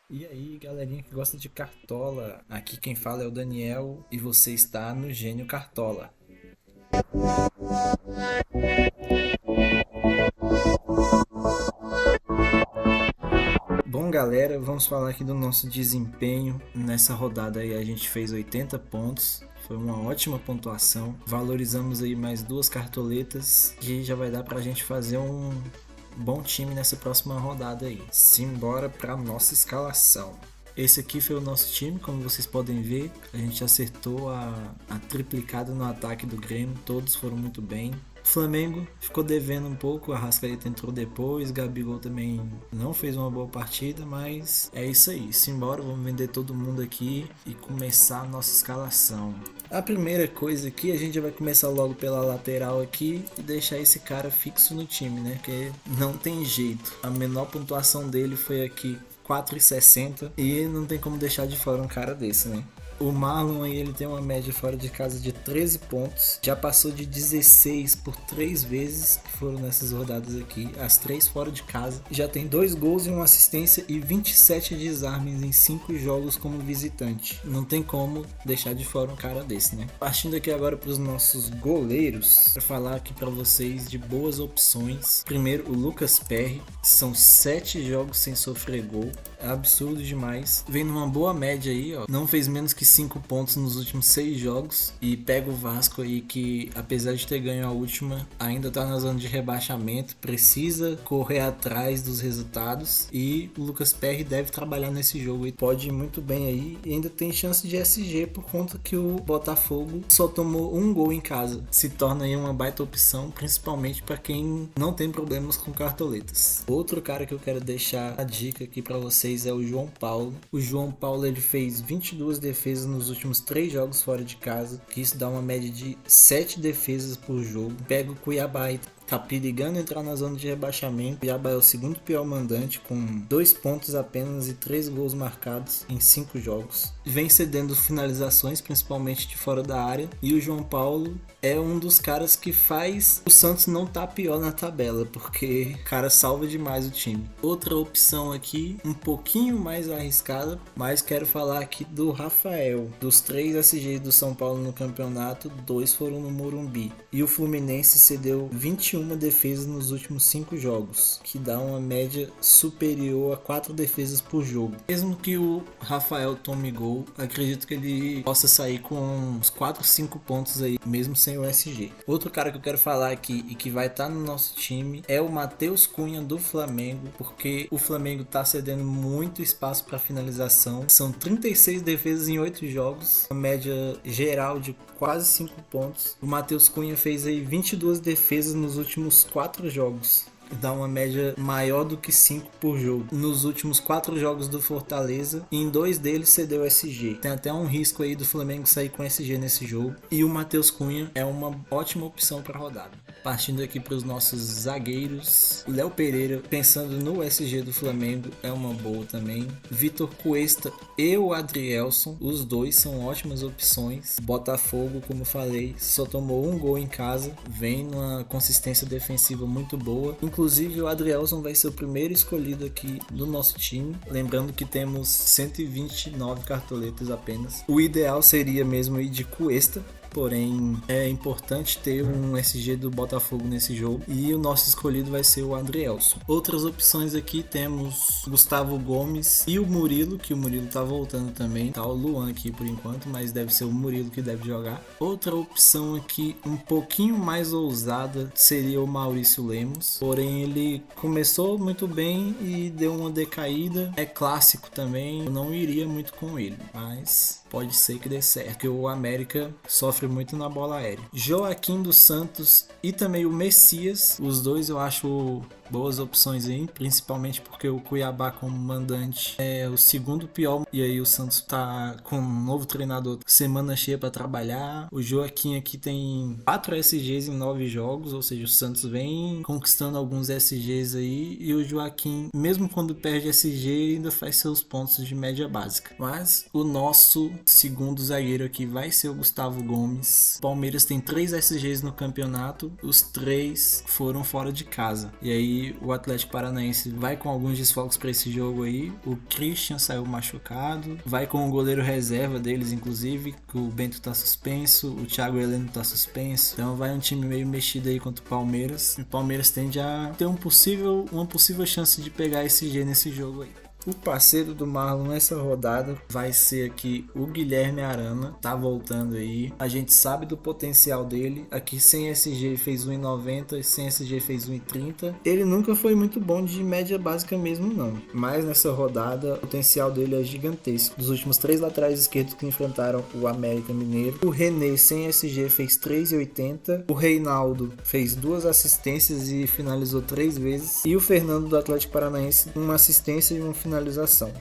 E aí, galerinha que gosta de Cartola, aqui quem fala é o Daniel e você está no Gênio Cartola. Bom, galera, vamos falar aqui do nosso desempenho. Nessa rodada aí a gente fez 80 pontos. Foi uma ótima pontuação. Valorizamos aí mais duas cartoletas e já vai dar pra gente fazer um bom time nessa próxima rodada aí. Simbora pra nossa escalação. Esse aqui foi o nosso time, como vocês podem ver. A gente acertou a triplicada no ataque do Grêmio, todos foram muito bem. O Flamengo ficou devendo um pouco, a Arrascaeta entrou depois, Gabigol também não fez uma boa partida, mas é isso aí. Simbora, vamos vender todo mundo aqui e começar a nossa escalação. A primeira coisa aqui, a gente já vai começar logo pela lateral aqui e deixar esse cara fixo no time, né? Porque não tem jeito. A menor pontuação dele foi aqui 4,60 e não tem como deixar de fora um cara desse, né? O Marlon aí, ele tem uma média fora de casa de 13 pontos, já passou de 16 por 3 vezes que foram nessas rodadas aqui, as 3 fora de casa. Já tem 2 gols e uma assistência e 27 desarmes em 5 jogos como visitante. Não tem como deixar de fora um cara desse, né? Partindo aqui agora para os nossos goleiros, para falar aqui para vocês de boas opções. Primeiro, o Lucas Perry, são 7 jogos sem sofrer gol, é absurdo demais. Vem numa boa média aí, ó, não fez menos que 5 pontos nos últimos 6 jogos. E pega o Vasco aí que, apesar de ter ganho a última, ainda tá na zona de rebaixamento, precisa correr atrás dos resultados. E o Lucas Perry deve trabalhar nesse jogo e pode ir muito bem aí. E ainda tem chance de SG por conta que o Botafogo só tomou um gol em casa. Se torna aí uma baita opção, principalmente para quem não tem problemas com cartoletas. Outro cara que eu quero deixar a dica aqui para vocês é o João Paulo. O João Paulo, ele fez 22 defesas nos últimos 3 jogos fora de casa, que isso dá uma média de 7 defesas por jogo. Pega o Cuiabá e tá perigando entrar na zona de rebaixamento. O Cuiabá é o segundo pior mandante, com 2 pontos apenas e 3 gols marcados em 5 jogos. Vem cedendo finalizações, principalmente de fora da área. E o João Paulo é um dos caras que faz o Santos não tá pior na tabela, porque o cara salva demais o time. Outra opção aqui, um pouquinho mais arriscada, mas quero falar aqui do Rafael. Dos 3 SGs do São Paulo no campeonato, 2 foram no Morumbi. E o Fluminense cedeu 21 defesas nos últimos 5 jogos, que dá uma média superior a 4 defesas por jogo. Mesmo que o Rafael tome gol, acredito que ele possa sair com uns 4, 5 pontos aí, mesmo sem o SG. Outro cara que eu quero falar aqui e que vai estar no nosso time é o Matheus Cunha do Flamengo, porque o Flamengo está cedendo muito espaço para finalização. São 36 defesas em 8 jogos, uma média geral de quase 5 pontos. O Matheus Cunha fez aí 22 defesas nos últimos 4 jogos. Dá uma média maior do que 5 por jogo. Nos últimos 4 jogos do Fortaleza, em 2 deles cedeu SG. Tem até um risco aí do Flamengo sair com SG nesse jogo. E o Matheus Cunha é uma ótima opção para rodada. Partindo aqui para os nossos zagueiros, Léo Pereira, pensando no SG do Flamengo, é uma boa também. Vitor Cuesta e o Adrielson, os dois são ótimas opções. Botafogo, como eu falei, só tomou um gol em casa, vem numa consistência defensiva muito boa. Inclusive o Adrielson vai ser o primeiro escolhido aqui do nosso time. Lembrando que temos 129 cartoletas apenas. O ideal seria mesmo ir de Cuesta, porém é importante ter um SG do Botafogo nesse jogo e o nosso escolhido vai ser o Adrielson. Outras opções aqui temos Gustavo Gomes e o Murilo, que o Murilo tá voltando também, tá o Luan aqui por enquanto, mas deve ser o Murilo que deve jogar. Outra opção aqui um pouquinho mais ousada seria o Maurício Lemos, porém ele começou muito bem e deu uma decaída, é clássico também, eu não iria muito com ele, mas pode ser que dê certo, porque o América sofre muito na bola aérea. Joaquim dos Santos e também o Messias, os dois eu acho boas opções aí, principalmente porque o Cuiabá como mandante é o segundo pior, e aí o Santos tá com um novo treinador, semana cheia para trabalhar. O Joaquim aqui tem 4 SGs em 9 jogos, ou seja, o Santos vem conquistando alguns SGs aí, e o Joaquim, mesmo quando perde SG, ainda faz seus pontos de média básica. Mas o nosso segundo zagueiro aqui vai ser o Gustavo Gomes. O Palmeiras tem 3 SGs no campeonato, os 3 foram fora de casa, e aí aí o Atlético Paranaense vai com alguns desfalques para esse jogo aí. O Christian saiu machucado, vai com o goleiro reserva deles, inclusive, que o Bento tá suspenso, o Thiago Heleno tá suspenso. Então vai um time meio mexido aí contra o Palmeiras. O Palmeiras tende a ter uma possível chance de pegar esse G nesse jogo aí. O parceiro do Marlon nessa rodada vai ser aqui o Guilherme Arana, tá voltando aí. A gente sabe do potencial dele. Aqui sem SG fez 1,90 e sem SG fez 1,30. Ele nunca foi muito bom de média básica mesmo não, mas nessa rodada o potencial dele é gigantesco. Dos últimos 3 laterais esquerdos que enfrentaram o América Mineiro, o René sem SG fez 3,80. O Reinaldo fez 2 assistências e finalizou 3 vezes. E o Fernando do Atlético Paranaense, uma assistência e uma finalização.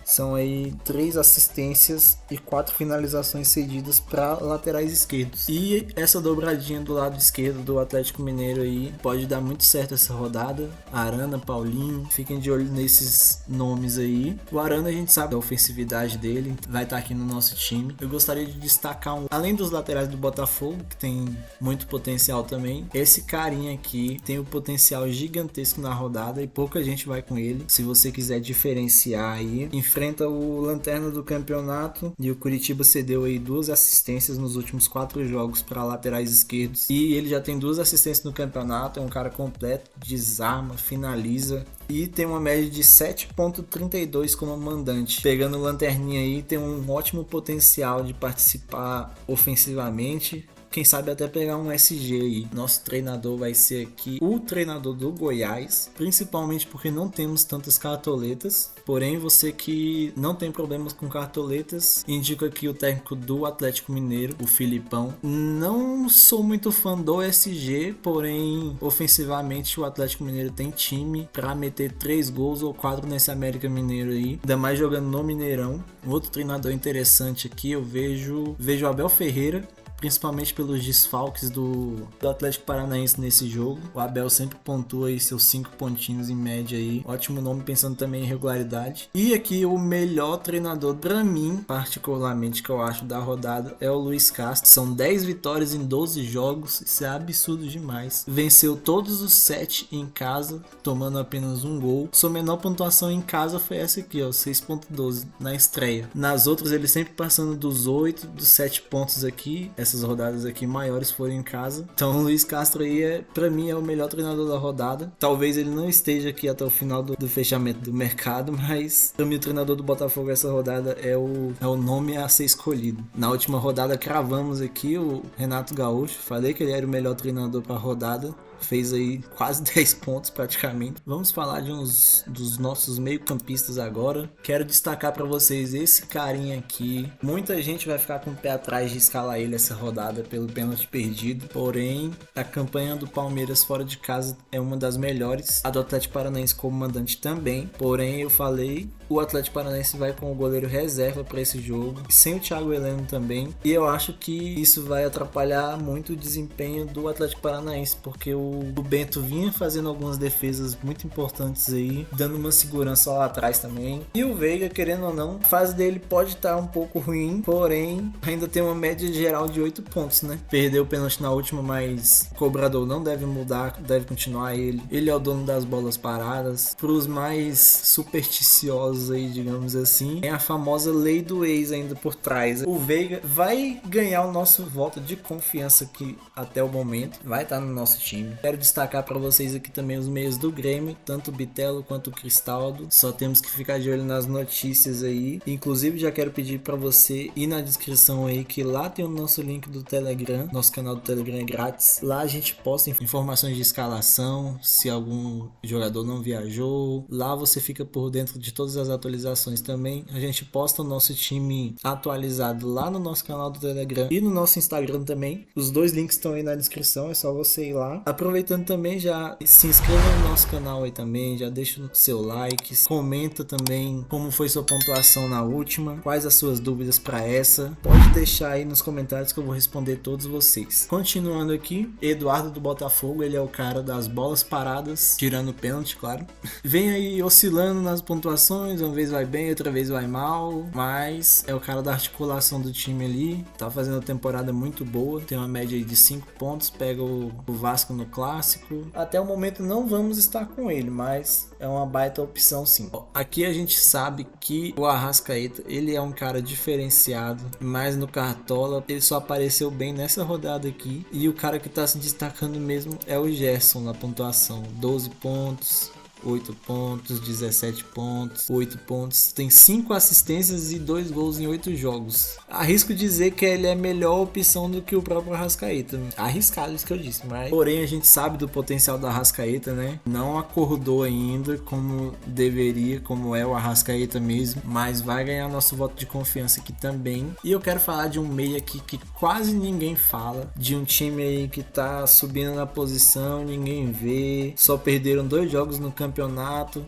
São aí 3 assistências e 4 finalizações cedidas para laterais esquerdos. E essa dobradinha do lado esquerdo do Atlético Mineiro aí pode dar muito certo essa rodada. Arana, Paulinho, fiquem de olho nesses nomes aí. O Arana a gente sabe da ofensividade dele, vai estar aqui no nosso time. Eu gostaria de destacar, além dos laterais do Botafogo, que tem muito potencial também, esse carinha aqui tem um potencial gigantesco na rodada e pouca gente vai com ele. Se você quiser diferenciar aí, enfrenta o lanterna do campeonato e o Curitiba cedeu aí 2 assistências nos últimos 4 jogos para laterais esquerdos e ele já tem 2 assistências no campeonato, é um cara completo, desarma, finaliza e tem uma média de 7.32 como mandante. Pegando o lanterninha aí, tem um ótimo potencial de participar ofensivamente. Quem sabe até pegar um SG aí. Nosso treinador vai ser aqui o treinador do Goiás, principalmente porque não temos tantas cartoletas. Porém, você que não tem problemas com cartoletas, indico aqui o técnico do Atlético Mineiro, o Filipão. Não sou muito fã do SG, porém, ofensivamente o Atlético Mineiro tem time para meter 3 gols ou 4 nesse América Mineiro aí, ainda mais jogando no Mineirão. Um outro treinador interessante aqui, eu vejo o Abel Ferreira, principalmente pelos desfalques do Atlético Paranaense nesse jogo. O Abel sempre pontua aí seus 5 pontinhos em média aí. Ótimo nome, pensando também em regularidade. E aqui o melhor treinador pra mim, particularmente, que eu acho da rodada, é o Luiz Castro. São 10 vitórias em 12 jogos, isso é absurdo demais. Venceu todos os 7 em casa, tomando apenas um gol. Sua menor pontuação em casa foi essa aqui, ó, 6.12 na estreia. Nas outras ele sempre passando dos 8, dos 7 pontos aqui. Essas rodadas aqui maiores foram em casa. Então o Luiz Castro aí pra mim é o melhor treinador da rodada. Talvez ele não esteja aqui até o final do fechamento do mercado, mas pra mim o treinador do Botafogo essa rodada é o nome a ser escolhido. Na última rodada cravamos aqui o Renato Gaúcho. Falei que ele era o melhor treinador pra rodada. Fez aí quase 10 pontos praticamente. Vamos falar de uns dos nossos meio-campistas agora. Quero destacar para vocês esse carinha aqui. Muita gente vai ficar com o pé atrás de escalar ele essa rodada pelo pênalti perdido. Porém, a campanha do Palmeiras fora de casa é uma das melhores. A do Atlético Paranaense como mandante também. Porém, eu falei, o Atlético Paranaense vai com o goleiro reserva para esse jogo, sem o Thiago Heleno também. E eu acho que isso vai atrapalhar muito o desempenho do Atlético Paranaense, porque o Bento vinha fazendo algumas defesas muito importantes aí, dando uma segurança lá atrás também. E o Veiga, querendo ou não, a fase dele pode estar um pouco ruim, porém ainda tem uma média geral de 8 pontos, né? Perdeu o pênalti na última, mas o cobrador não deve mudar, deve continuar ele. Ele é o dono das bolas paradas. Para os mais supersticiosos aí, digamos assim, tem a famosa lei do ex ainda por trás. O Veiga vai ganhar o nosso voto de confiança aqui até o momento, vai estar no nosso time. Quero destacar para vocês aqui também os meios do Grêmio, tanto o Bitelo quanto o Cristaldo. Só temos que ficar de olho nas notícias aí. Inclusive já quero pedir para você ir na descrição aí, que lá tem o nosso link do Telegram. Nosso canal do Telegram é grátis. Lá a gente posta informações de escalação, se algum jogador não viajou. Lá você fica por dentro de todas as atualizações também. A gente posta o nosso time atualizado lá no nosso canal do Telegram e no nosso Instagram também. Os 2 links estão aí na descrição, é só você ir lá. Aproveitando também, já se inscreva no nosso canal aí também, já deixa o seu like, comenta também como foi sua pontuação na última, quais as suas dúvidas para essa. Pode deixar aí nos comentários que eu vou responder todos vocês. Continuando aqui, Eduardo do Botafogo, ele é o cara das bolas paradas, tirando o pênalti, claro. Vem aí oscilando nas pontuações, uma vez vai bem, outra vez vai mal, mas é o cara da articulação do time ali, tá fazendo uma temporada muito boa, tem uma média aí de 5 pontos, pega o Vasco no clássico. Até o momento não vamos estar com ele, mas é uma baita opção sim. Aqui a gente sabe que o Arrascaeta, ele é um cara diferenciado, mas no Cartola ele só apareceu bem nessa rodada aqui. E o cara que tá se destacando mesmo é o Gerson na pontuação. 12 pontos, 8 pontos, 17 pontos, 8 pontos, tem 5 assistências e 2 gols em 8 jogos. Arrisco dizer que ele é melhor opção do que o próprio Arrascaeta. Arriscado isso que eu disse, mas porém a gente sabe do potencial do Arrascaeta, né? Não acordou ainda como deveria, como é o Arrascaeta mesmo, mas vai ganhar nosso voto de confiança aqui também. E eu quero falar de um meia aqui que quase ninguém fala, de um time aí que tá subindo na posição, ninguém vê, só perderam 2 jogos no campeonato,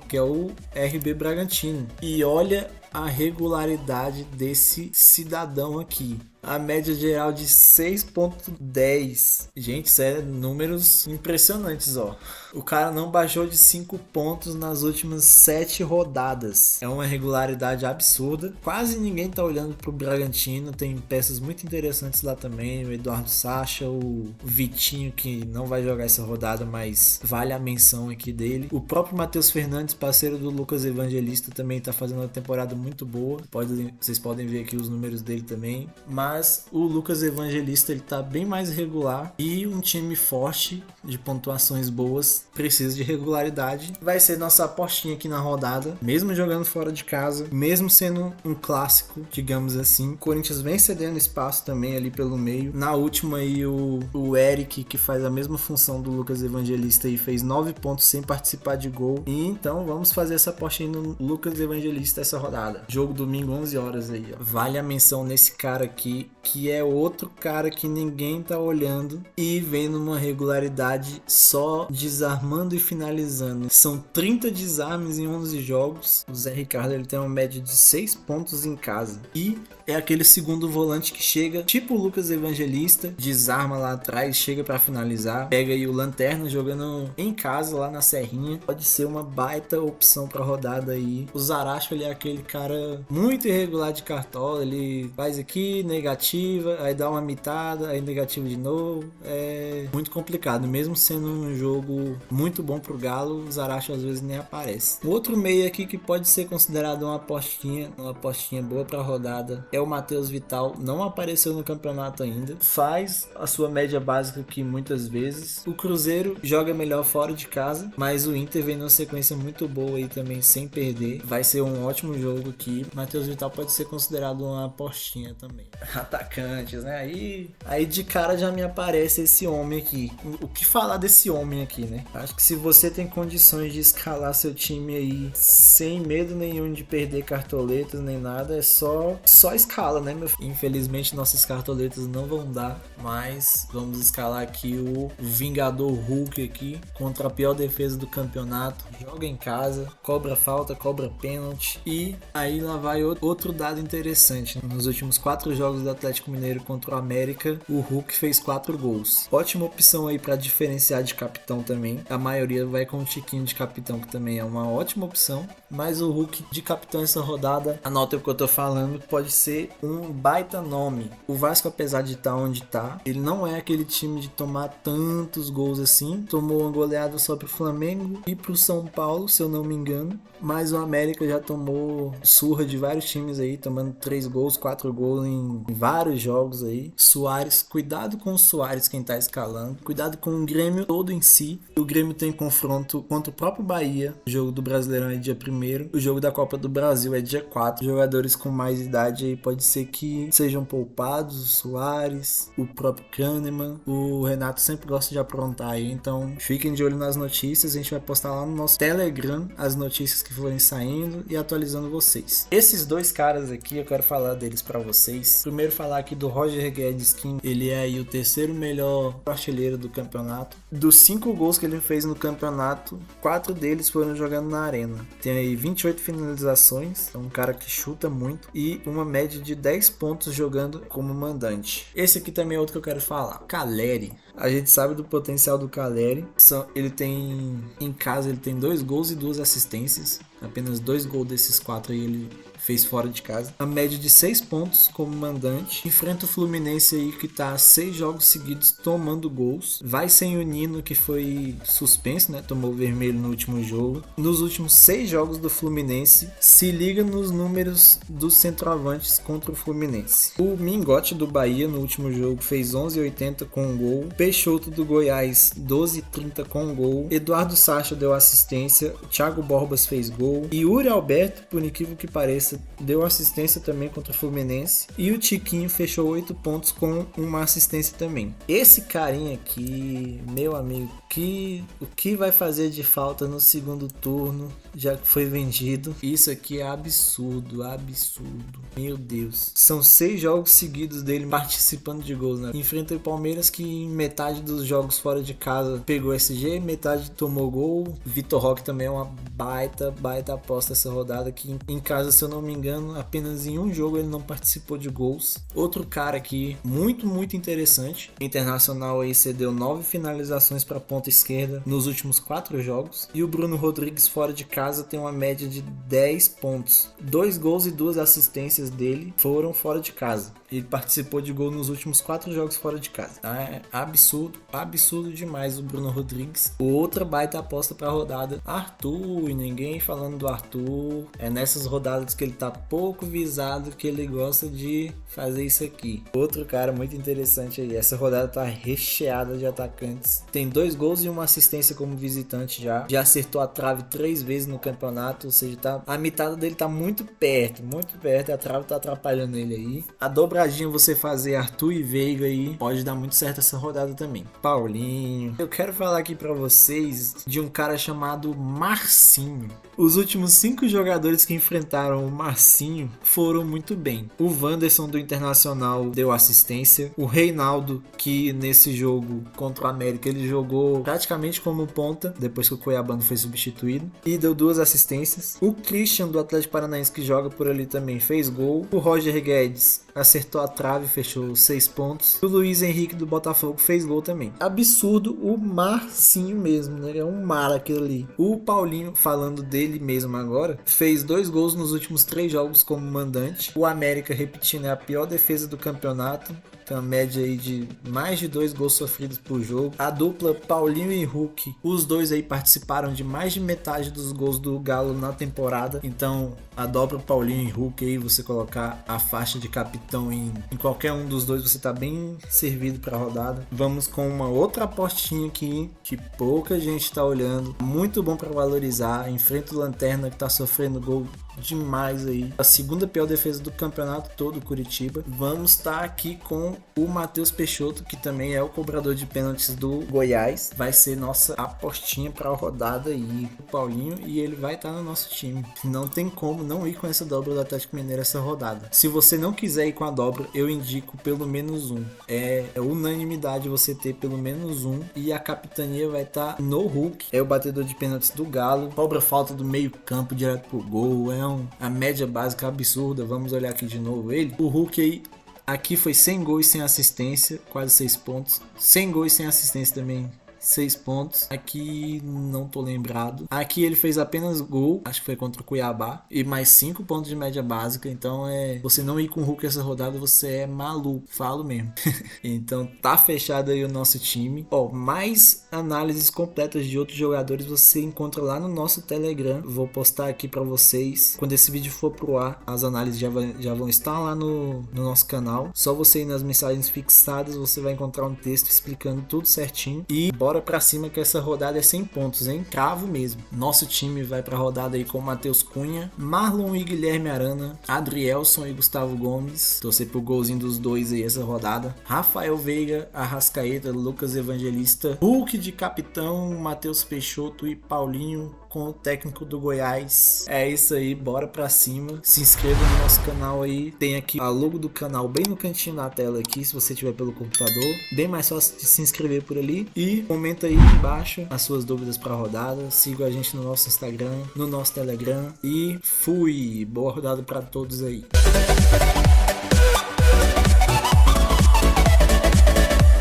que é o RB Bragantino. E olha a regularidade desse cidadão aqui. A média geral de 6.10. Gente, isso é números impressionantes, ó. O cara não baixou de 5 pontos nas últimas 7 rodadas. É uma regularidade absurda. Quase ninguém tá olhando pro Bragantino. Tem peças muito interessantes lá também. O Eduardo Sacha, o Vitinho, que não vai jogar essa rodada, mas vale a menção aqui dele. O próprio Matheus Fernandes, parceiro do Lucas Evangelista, também tá fazendo uma temporada muito boa. Vocês podem ver aqui os números dele também. Mas o Lucas Evangelista, ele tá bem mais regular, e um time forte de pontuações boas precisa de regularidade. Vai ser nossa apostinha aqui na rodada, mesmo jogando fora de casa, mesmo sendo um clássico, digamos assim. O Corinthians vem cedendo espaço também ali pelo meio. Na última aí o Eric, que faz a mesma função do Lucas Evangelista, e fez 9 pontos sem participar de gol. E então vamos fazer essa apostinha no Lucas Evangelista essa rodada. Jogo domingo 11 horas aí, ó. Vale a menção nesse cara aqui, que é outro cara que ninguém tá olhando e vem numa regularidade só desarmando e finalizando. São 30 desarmes em 11 jogos. O Zé Ricardo, ele tem uma média de 6 pontos em casa. E é aquele segundo volante que chega, tipo o Lucas Evangelista, desarma lá atrás, chega pra finalizar. Pega aí o Lanterna jogando em casa lá na Serrinha. Pode ser uma baita opção pra rodada aí. O Zaracho, ele é aquele cara muito irregular de Cartola. Ele faz aqui, negativa, aí dá uma mitada, aí negativa de novo. É muito complicado. Mesmo sendo um jogo muito bom pro Galo, o Zaracho às vezes nem aparece. O outro meio aqui que pode ser considerado uma apostinha boa pra rodada, é o Matheus Vital. Não apareceu no campeonato ainda, faz a sua média básica aqui muitas vezes. O Cruzeiro joga melhor fora de casa, mas o Inter vem numa sequência muito boa aí também, sem perder. Vai ser um ótimo jogo aqui. Matheus Vital pode ser considerado uma apostinha também. Atacantes, né? Aí de cara já me aparece esse homem aqui. O que falar desse homem aqui, né? Acho que se você tem condições de escalar seu time aí sem medo nenhum de perder cartoletas nem nada, é só escala, né, meu filho? Infelizmente nossas cartoletas não vão dar, mas vamos escalar aqui o Vingador Hulk aqui contra a pior defesa do campeonato. Joga em casa, cobra falta, cobra pênalti. E aí lá vai outro dado interessante. Nos últimos 4 jogos do Atlético Mineiro contra o América, o Hulk fez 4 gols. Ótima opção aí para diferenciar de capitão também. A maioria vai com o Tiquinho de capitão, que também é uma ótima opção. Mas o Hulk de capitão essa rodada, anota o que eu tô falando, pode ser um baita nome. O Vasco, apesar de estar onde tá, ele não é aquele time de tomar tantos gols assim. Tomou uma goleada só pro Flamengo e pro São Paulo, se eu não me engano. Mas o América já tomou surra de vários times aí, tomando 3 gols, 4 gols em vários jogos aí. Suárez, cuidado com o Suárez, quem tá escalando. Cuidado com o Grêmio todo em si. O Grêmio tem confronto contra o próprio Bahia. O jogo do Brasileirão é dia 1º. O jogo da Copa do Brasil é dia 4. Jogadores com mais idade aí pode ser que sejam poupados. O Suárez, o próprio Kahneman. O Renato sempre gosta de aprontar aí. Então fiquem de olho nas notícias. A gente vai postar lá no nosso Telegram as notícias que forem saindo e atualizando vocês. Esses 2 caras aqui, eu quero falar deles pra vocês. Primeiro falar aqui do Roger Guedes, que ele é aí o 3º melhor artilheiro do campeonato. Dos 5 gols que ele fez no campeonato, 4 deles foram jogando na arena. Tem aí 28 finalizações, é um cara que chuta muito, e uma média de 10 pontos jogando como mandante. Esse aqui também é outro que eu quero falar. Caleri. A gente sabe do potencial do Caleri. Ele tem, em casa, ele tem 2 gols e 2 assistências. Apenas 2 gols desses 4 aí ele fez fora de casa. A média de 6 pontos como mandante. Enfrenta o Fluminense aí que tá 6 jogos seguidos tomando gols. Vai sem o Nino, que foi suspenso, né? Tomou vermelho no último jogo. Nos últimos 6 jogos do Fluminense, se liga nos números dos centroavantes contra o Fluminense. O Mingote do Bahia no último jogo fez 11,80 com um gol. Peixoto do Goiás 12,30 com um gol. Eduardo Sacha deu assistência. Thiago Borbas fez gol. E Yuri Alberto, por incrível que pareça, deu assistência também contra o Fluminense. E o Tiquinho fechou 8 pontos com uma assistência também. Esse carinha aqui, meu amigo, o que vai fazer de falta no segundo turno, já que foi vendido? Isso aqui é absurdo, absurdo. Meu Deus. São 6 jogos seguidos dele participando de gols, né? Enfrenta o Palmeiras, que em metade dos jogos fora de casa pegou SG, metade tomou gol. Vitor Roque também é uma baita aposta essa rodada, que em casa, se eu não me engano, apenas em um jogo ele não participou de gols. Outro cara aqui muito interessante. Internacional aí cedeu 9 finalizações para ponta esquerda nos últimos 4 jogos. E o Bruno Rodrigues fora de casa tem uma média de 10 pontos. 2 gols e 2 assistências dele foram fora de casa. Ele participou de gol nos últimos 4 jogos fora de casa. É absurdo demais o Bruno Rodrigues. Outra baita aposta para a rodada. Arthur, e ninguém falando do Arthur. É nessas rodadas que ele tá pouco visado que ele gosta de fazer isso aqui. Outro cara muito interessante aí. Essa rodada tá recheada de atacantes. Tem 2 gols e uma assistência como visitante já. Já acertou a trave 3 vezes no campeonato. Ou seja, a mitada dele tá muito perto. E a trave tá atrapalhando ele aí. A dobradinha você fazer Arthur e Veiga aí pode dar muito certo essa rodada também. Paulinho. Eu quero falar aqui pra vocês de um cara chamado Marcinho. Os últimos 5 jogadores que enfrentaram o Marcinho foram muito bem. O Wanderson do Internacional deu assistência. O Reinaldo, que nesse jogo contra o América ele jogou praticamente como ponta, depois que o Cuiabano foi substituído, e deu 2 assistências. O Christian do Atlético Paranaense, que joga por ali também, fez gol. O Roger Guedes acertou a trave e fechou 6 pontos. O Luiz Henrique do Botafogo fez gol também. Absurdo o Marcinho mesmo, né? É um mar aquilo ali. O Paulinho, falando dele mesmo agora, fez 2 gols nos últimos 3 jogos como mandante. O América, repetindo, é a pior defesa do campeonato. Tem uma média aí de mais de 2 gols sofridos por jogo. A dupla Paulinho e Hulk, os dois aí participaram de mais de metade dos gols do Galo na temporada. Então, a dobra Paulinho e Hulk aí, você colocar a faixa de capitão em qualquer um dos dois, você tá bem servido para a rodada. Vamos com uma outra apostinha aqui, que pouca gente tá olhando. Muito bom para valorizar. Enfrenta o Lanterna, que tá sofrendo gol demais aí. A segunda pior defesa do campeonato todo, Curitiba. Vamos estar aqui com o Matheus Peixoto, que também é o cobrador de pênaltis do Goiás. Vai ser nossa apostinha para a rodada aí, o Paulinho, e ele vai estar no nosso time. Não tem como não ir com essa dobra do Atlético Mineiro essa rodada. Se você não quiser ir com a dobra, eu indico pelo menos um. É unanimidade você ter pelo menos um, e a capitania vai estar no Hulk. É o batedor de pênaltis do Galo. Cobra falta do meio campo direto pro gol. A média básica absurda. Vamos olhar aqui de novo ele. O Hulk aí, aqui foi 100 gols e sem assistência, quase 6 pontos. 100 gols e sem assistência também, 6 pontos. Aqui não tô lembrado. Aqui ele fez apenas gol, acho que foi contra o Cuiabá, e mais 5 pontos de média básica. Então você não ir com o Hulk essa rodada, você é maluco, falo mesmo. Então tá fechado aí o nosso time. Mais análises completas de outros jogadores você encontra lá no nosso Telegram. Vou postar aqui pra vocês. Quando esse vídeo for pro ar, as análises já vão estar lá no nosso canal. Só você ir nas mensagens fixadas, você vai encontrar um texto explicando tudo certinho. E bora pra cima, que essa rodada é 100 pontos, hein? Cravo mesmo. Nosso time vai pra rodada aí com Matheus Cunha, Marlon e Guilherme Arana, Adrielson e Gustavo Gomes. Torcer pro golzinho dos dois aí essa rodada. Rafael Veiga, Arrascaeta, Lucas Evangelista, Hulk de capitão, Matheus Peixoto e Paulinho com o técnico do Goiás. É isso aí, bora pra cima. Se inscreva no nosso canal aí. Tem aqui a logo do canal bem no cantinho da tela aqui, se você tiver pelo computador. Bem mais fácil de se inscrever por ali. E comenta aí embaixo as suas dúvidas pra rodada. Siga a gente no nosso Instagram, no nosso Telegram. E fui! Boa rodada pra todos aí.